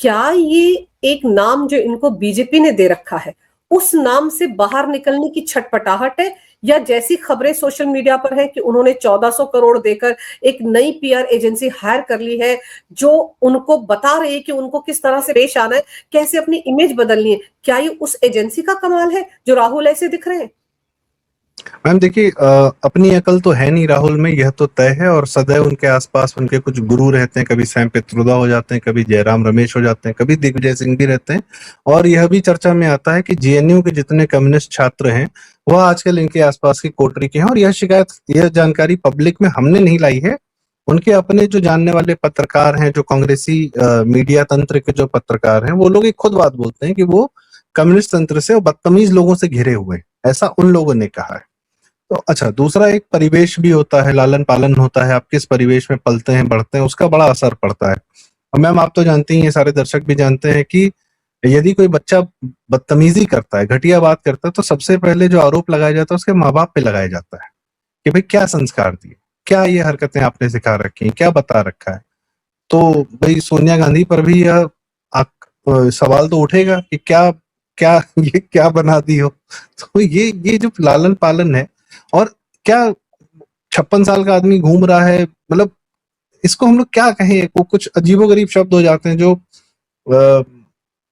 क्या ये एक नाम जो इनको बीजेपी ने दे रखा है, उस नाम से बाहर निकलने की छटपटाहट है, या जैसी खबरें सोशल मीडिया पर है कि उन्होंने 1400 करोड़ देकर एक नई पीआर एजेंसी हायर कर ली है, जो उनको बता रही है कि उनको किस तरह से पेश आना है, कैसे अपनी इमेज बदलनी है? क्या ये उस एजेंसी का कमाल है जो राहुल ऐसे दिख रहे हैं? मैम देखिए, अपनी अकल तो है नहीं राहुल में, यह तो तय है। और सदैव उनके आसपास उनके कुछ गुरु रहते हैं, कभी सैम पित्रोदा हो जाते हैं, कभी जयराम रमेश हो जाते हैं, कभी दिग्विजय सिंह भी रहते हैं। और यह भी चर्चा में आता है कि जेएनयू के जितने कम्युनिस्ट छात्र हैं वह आजकल इनके आसपास की कोटरी के हैं। और यह जानकारी पब्लिक में हमने नहीं लाई है, उनके अपने जो जानने वाले पत्रकार हैं, जो कांग्रेसी मीडिया तंत्र के जो पत्रकार हैं, वो लोग एक खुद बात बोलते हैं कि वो कम्युनिस्ट तंत्र से और बदतमीज लोगों से घिरे हुए हैं, ऐसा उन लोगों ने कहा है। तो अच्छा, दूसरा एक परिवेश भी होता है, लालन पालन होता है, आप किस परिवेश में पलते हैं बढ़ते हैं उसका बड़ा असर पड़ता है। और मैम आप तो जानती हैं, सारे दर्शक भी जानते हैं कि यदि कोई बच्चा बदतमीजी करता है, घटिया बात करता है, तो सबसे पहले जो आरोप लगाया जाता है उसके माँ बाप पे लगाया जाता है कि भाई क्या संस्कार दिए, क्या ये हरकतें आपने सिखा रखी हैं, क्या बता रखा है। तो भाई सोनिया गांधी पर भी यह सवाल तो उठेगा कि क्या क्या ये क्या बना दी हो। तो ये जो लालन पालन है, और क्या 56 साल का आदमी घूम रहा है, मतलब इसको हम लोग क्या कहें, वो कुछ अजीबोगरीब शब्द हो जाते हैं जो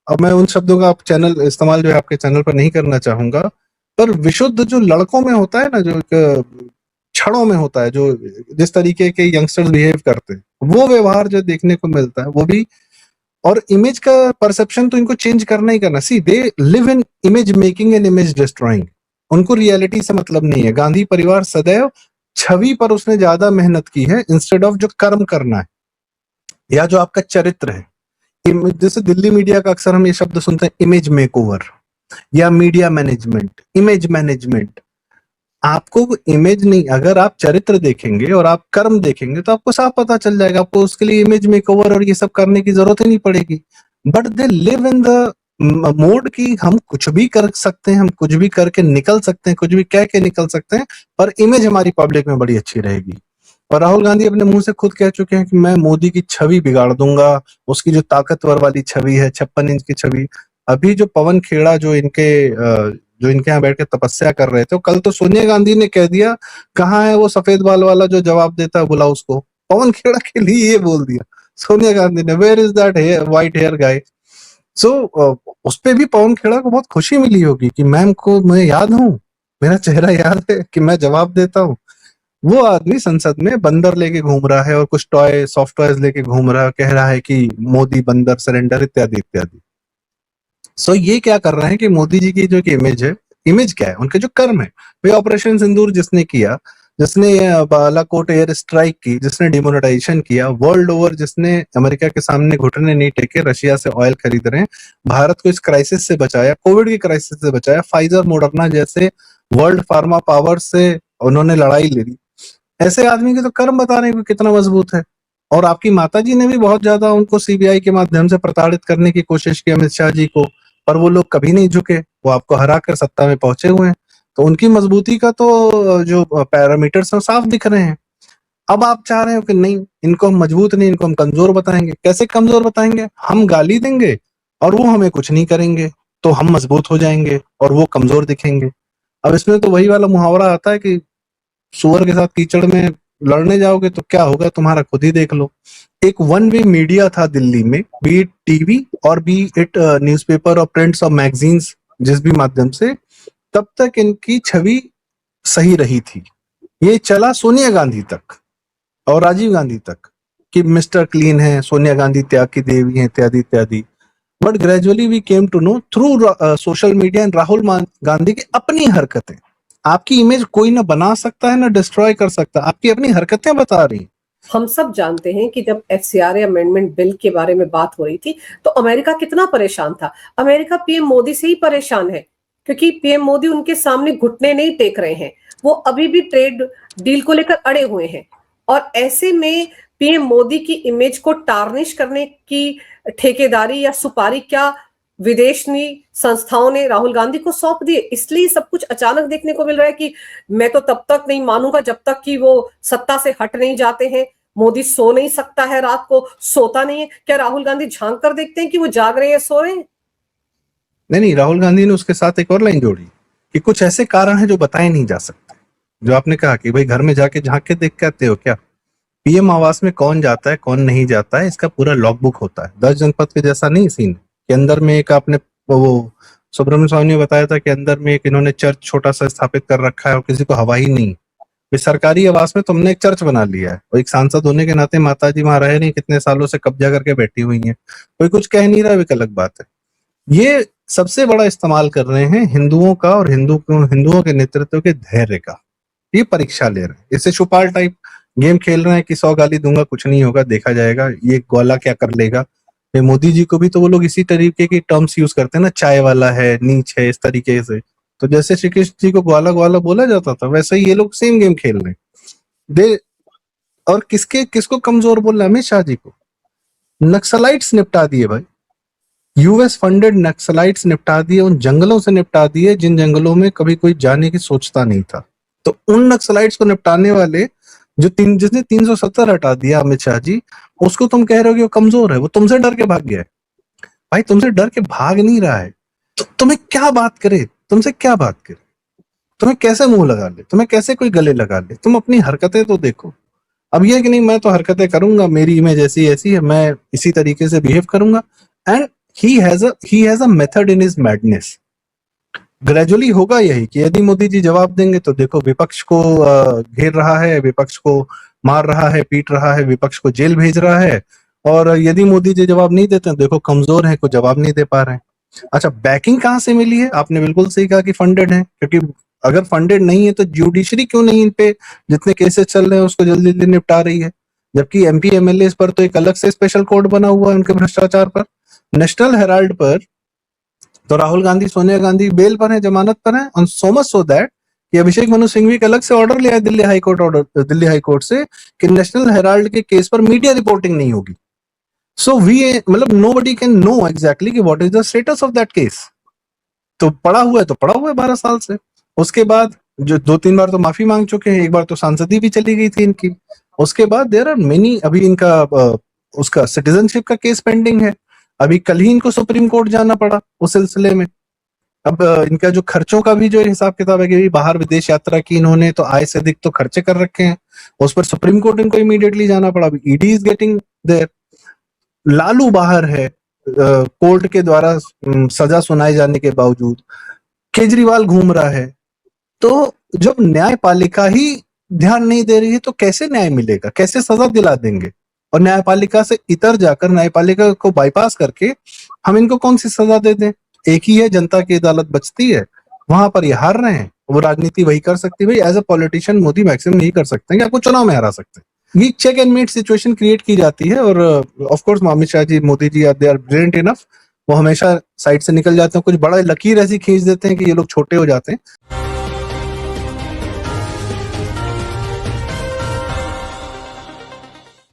अब मैं उन शब्दों का आप चैनल इस्तेमाल जो है आपके चैनल पर नहीं करना चाहूंगा। पर विशुद्ध जो लड़कों में होता है ना, जो एक क्षणों में होता है, जो जिस तरीके के यंगस्टर्स बिहेव करते हैं, वो व्यवहार जो देखने को मिलता है वो भी। और इमेज का परसेप्शन तो इनको चेंज करना ही करना। See they live in image making and image destroying. उनको रियलिटी से मतलब नहीं है। गांधी परिवार सदैव छवि पर उसने ज्यादा मेहनत की है इंस्टेड ऑफ जो कर्म करना है या जो आपका चरित्र है। जैसे दिल्ली मीडिया का अक्सर हम ये शब्द सुनते हैं, इमेज मेकओवर या मीडिया मैनेजमेंट, इमेज मैनेजमेंट। आपको इमेज नहीं, अगर आप चरित्र देखेंगे और आप कर्म देखेंगे तो आपको साफ पता चल जाएगा, आपको उसके लिए इमेज मेकओवर और ये सब करने की जरूरत ही नहीं पड़ेगी। But they live in the mode की हम कुछ भी कर सकते हैं, हम कुछ भी करके निकल सकते हैं, कुछ भी कह के निकल सकते हैं, पर इमेज हमारी पब्लिक में बड़ी अच्छी रहेगी। और राहुल गांधी अपने मुंह से खुद कह चुके हैं कि मैं मोदी की छवि बिगाड़ दूंगा, उसकी जो ताकतवर वाली छवि है, 56 इंच की छवि। अभी जो पवन खेड़ा जो इनके यहाँ बैठ के तपस्या कर रहे थे, तो कल तो सोनिया गांधी ने कह दिया, कहाँ है वो सफेद बाल वाला जो जवाब देता है, बुला उसको। पवन खेड़ा के लिए ये बोल दिया सोनिया गांधी ने, where is that white hair guy. So उस पे भी पवन खेड़ा को बहुत खुशी मिली होगी कि मैम को मैं याद हूँ, मेरा चेहरा याद है कि मैं जवाब देता हूँ। वो आदमी संसद में बंदर लेके घूम रहा है और कुछ सॉफ्ट टॉयज लेके घूम रहा है, कह रहा है कि मोदी बंदर सरेंडर इत्यादि इत्यादि। सो ये क्या कर रहे हैं कि मोदी जी की जो इमेज है, इमेज क्या है, उनके जो कर्म है, भाई ऑपरेशन सिंदूर जिसने किया, जिसने बालाकोट एयर स्ट्राइक की, जिसने डिमोनेटाइजेशन किया, वर्ल्ड ओवर जिसने अमेरिका के सामने घुटने नहीं टेके, रशिया से ऑयल खरीद रहे हैं, भारत को इस क्राइसिस से बचाया, कोविड की क्राइसिस से बचाया, फाइजर मोडर्ना जैसे वर्ल्ड फार्मा पावर से उन्होंने लड़ाई ले ली। ऐसे आदमी के तो कर्म बता रहे हैं कि कितना मजबूत है। और आपकी माता जी ने भी बहुत ज्यादा उनको सीबीआई के माध्यम से प्रताड़ित करने की कोशिश की, अमित शाह जी को, पर वो लोग कभी नहीं झुके, वो आपको हरा कर सत्ता में पहुंचे हुए हैं। तो उनकी मजबूती का तो जो पैरामीटर्स हैं साफ दिख रहे हैं। अब आप चाह रहे हो कि नहीं, इनको हम मजबूत नहीं, इनको हम कमजोर बताएंगे। कैसे कमजोर बताएंगे? हम गाली देंगे और वो हमें कुछ नहीं करेंगे, तो हम मजबूत हो जाएंगे और वो कमजोर दिखेंगे। अब इसमें तो वही वाला मुहावरा आता है कि सुअर के साथ कीचड़ में लड़ने जाओगे तो क्या होगा, तुम्हारा खुद ही देख लो। एक वन वे मीडिया था दिल्ली में, बी इट टीवी और बी इट न्यूज़पेपर और प्रिंट्स और मैगजीन्स, जिस भी माध्यम से, तब तक इनकी छवि सही रही थी। ये चला सोनिया गांधी तक और राजीव गांधी तक कि मिस्टर क्लीन है, सोनिया गांधी त्याग की देवी है, इत्यादि इत्यादि। But gradually we came to know through social media and Rahul Gandhi की अपनी हरकतें। आपकी इमेज कोई ना बना सकता है ना डिस्ट्रॉय कर सकता, आपकी अपनी हरकतें बता रही। हम सब जानते हैं कि जब एफसीआरए अमेंडमेंट बिल के बारे में बात हो रही थी तो अमेरिका कितना परेशान था। अमेरिका पीएम मोदी से ही परेशान है, क्योंकि पीएम मोदी उनके सामने घुटने नहीं टेक रहे हैं, वो अभी भी ट्रेड डील को लेकर अड़े हुए हैं। और ऐसे में पीएम मोदी की इमेज को टार्निश करने की ठेकेदारी या सुपारी क्या विदेशी संस्थाओं ने राहुल गांधी को सौंप दिए। इसलिए सब कुछ अचानक देखने को मिल रहा है कि मैं तो तब तक नहीं मानूंगा जब तक कि वो सत्ता से हट नहीं जाते हैं। मोदी सो नहीं सकता है, रात को सोता नहीं है, क्या राहुल गांधी झांक कर देखते हैं कि वो जाग रहे हैं, सो रहे हैं? नहीं, राहुल गांधी ने उसके साथ एक और लाइन जोड़ी कि कुछ ऐसे कारण हैं जो बताए नहीं जा सकते। जो आपने कहा कि भाई घर में जाके झांक के देख के आते हो क्या? पीएम आवास में कौन जाता है कौन नहीं जाता है इसका पूरा लॉग बुक होता है। 10 जनपद के जैसा नहीं सीन कि अंदर में एक आपने वो सुब्रमण्यम स्वामी ने बताया था कि अंदर में एक इन्होंने चर्च छोटा सा स्थापित कर रखा है और किसी को हवा ही नहीं। इस सरकारी आवास में तुमने एक चर्च बना लिया है और एक सांसद होने के नाते माता जी वहां रहे नहीं, कितने सालों से कब्जा करके बैठी हुई हैं, कोई कुछ कह नहीं रहा, एक अलग बात है। ये सबसे बड़ा इस्तेमाल कर रहे हैं हिंदुओं का और हिंदुओं के नेतृत्व के धैर्य का। ये परीक्षा ले रहे हैं, इससे छुपाल टाइप गेम खेल रहे हैं कि 100 गाली दूंगा कुछ नहीं होगा, देखा जाएगा ये ग्वाला क्या कर लेगा। मोदी जी को भी तो वो लोग इसी तरीके की टर्म्स यूज करते हैं ना, चाय वाला है, नीच है, इस तरीके से। तो जैसे श्री कृष्ण जी को ग्वाला ग्वाला बोला जाता था वैसे ही ये लोग सेम गेम खेल रहे हैं। और किसको कमजोर बोल रहे हैं? अमित शाह जी को। नक्सलाइट्स निपटा दिए भाई, यूएस फंडेड नक्सलाइट्स निपटा दिए, उन जंगलों से निपटा दिए जिन जंगलों में कभी कोई जाने की सोचता नहीं था। तो उन नक्सलाइट्स को निपटाने वाले जिसने 370 हटा दिया अमित शाह जी, उसको तुम कह रहे हो कि वो कमजोर है, वो तुमसे डर के भाग गया है। भाई तुमसे डर के भाग नहीं रहा है तो तुम्हें क्या बात करे, तुमसे क्या बात करे, तुम्हें कैसे मुंह लगा ले, तुम्हें कैसे कोई गले लगा ले? तुम अपनी हरकतें तो देखो। अब ये कि नहीं मैं तो हरकतें करूंगा, मेरी इमेज ऐसी ऐसी है, मैं इसी तरीके से बिहेव करूंगा। And he has a method in his madness। Gradually होगा यही कि यदि मोदी जी जवाब देंगे तो देखो विपक्ष को घेर रहा है, विपक्ष को मार रहा है, पीट रहा है, विपक्ष को जेल भेज रहा है। और यदि मोदी जी जवाब नहीं देते देखो कमजोर है, कोई जवाब नहीं दे पा रहे हैं। अच्छा, बैकिंग कहाँ से मिली है? आपने बिल्कुल सही कहा कि फंडेड है, क्योंकि अगर फंडेड नहीं है तो जुडिशरी क्यों नहीं इन पे जितने केसेस चल रहे हैं उसको जल्दी जल्दी निपटा रही है? जबकि एमपी एमएलए पर तो एक अलग से स्पेशल कोर्ट बना हुआ है उनके भ्रष्टाचार पर। नेशनल हेराल्ड पर तो राहुल गांधी, सोनिया गांधी बेल पर है, जमानत पर है। और सो मच सो दैट कि अभिषेक मनु सिंघवी का अलग से ऑर्डर लिया है दिल्ली हाईकोर्ट से कि नेशनल हेराल्ड के केस पर मीडिया रिपोर्टिंग नहीं होगी। सो मतलब नोबडी कैन नो एग्जैक्टली कि what is the status of that case. तो पड़ा हुआ है 12 साल से। उसके बाद जो 2-3 बार तो माफी मांग चुके हैं, एक बार तो सांसदी भी चली गई थी इनकी। उसके बाद देयर आर मेनी, अभी इनका उसका सिटीजनशिप का केस पेंडिंग है। अभी कल ही इनको सुप्रीम कोर्ट जाना पड़ा उस सिलसिले में। अब इनका जो खर्चों का भी जो हिसाब किताब है कि बाहर विदेश यात्रा की इन्होंने तो आय से अधिक तो खर्चे कर रखे हैं, उस पर सुप्रीम कोर्ट इनको इमीडिएटली जाना पड़ा। अभी ED is getting there. Lalu बाहर है कोर्ट के द्वारा सजा सुनाए जाने के बावजूद। केजरीवाल घूम रहा है। तो जब न्यायपालिका ही ध्यान नहीं दे रही है तो कैसे न्याय मिलेगा, कैसे सजा दिला देंगे? और न्यायपालिका से इतर जाकर, न्यायपालिका को बाईपास करके हम इनको कौन सी सजा दे दें? एक ही है, जनता की अदालत बचती है, वहां पर ये हार रहे हैं। वो राजनीति वही कर सकती है भाई, as a politician Modi maximum नहीं कर सकते हैं कि आपको चुनाव में हरा सकते हैं। ये check and mate situation create की जाती है। और of course Amit Shah ji, Modi ji they are brilliant enough, वो हमेशा साइड से निकल जाते हैं, कुछ बड़ा लकीर ऐसी खींच देते हैं कि ये लोग छोटे हो जाते हैं।